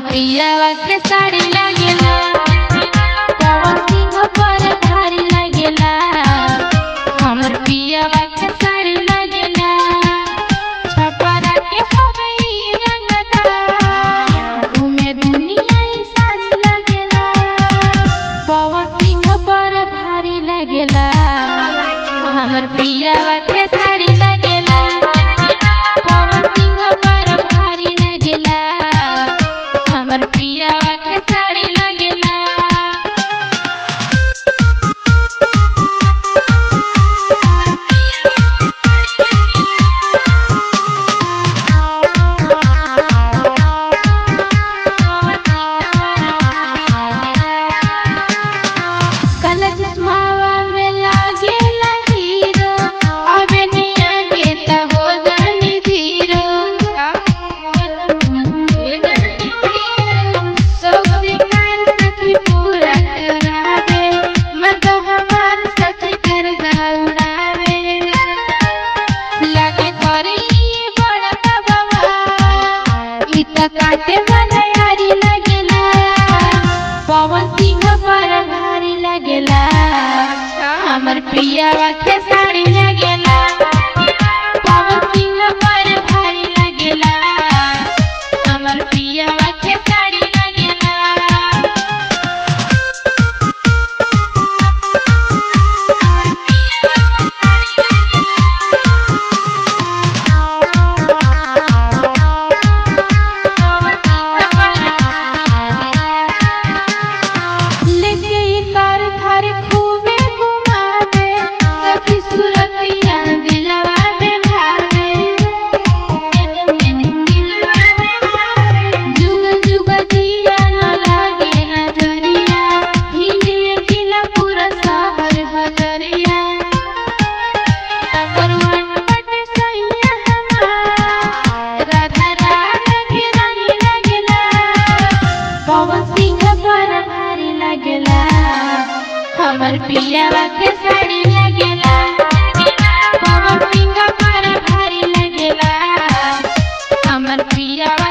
पियावा के साड़ी लागेला पवन सिंह पर भारी लागेला। हमर पियावा के साड़ी लागेला छपरा के हवई रंगदार घूमे दुनिया ई साड़ी लागेला। पवन सिंह पर भारी लागेला हमर पियावा के साड़ी लागेला। पवन सिंह पर भारी लागेला हमर पियावा के साड़ी लागेला। काला चश्मावा में लागेला हीरो अबे निया के त हो जानी धीरो। सब सिंगार सखी पूरा करावे मैं तो हमार सखी कर उड़ावे। लगे करी बड़ा बाबा ई त काटे वाला यारी लगेला। पवन सिंह पर भारी लगेला हमर पियावा के साड़ी लगेला। पवन सिंह पर भारी लगेला हमर पियावा के साड़ी लगेला। लेके ई कार थार खूबे घुमावे सखी सुरतिया दिलवा में भावे। जुग जुग जिया न लागे नजरिया हिंदी किला पूरा शहर हजरिया। करवन पट सैया हमार राधा राधा के रानी लगेला। पवन सिंह पर भारी लगेला हमर पियावा के साड़ी लगेला। पवन सिंह पर भारी लगेला हमर पियावा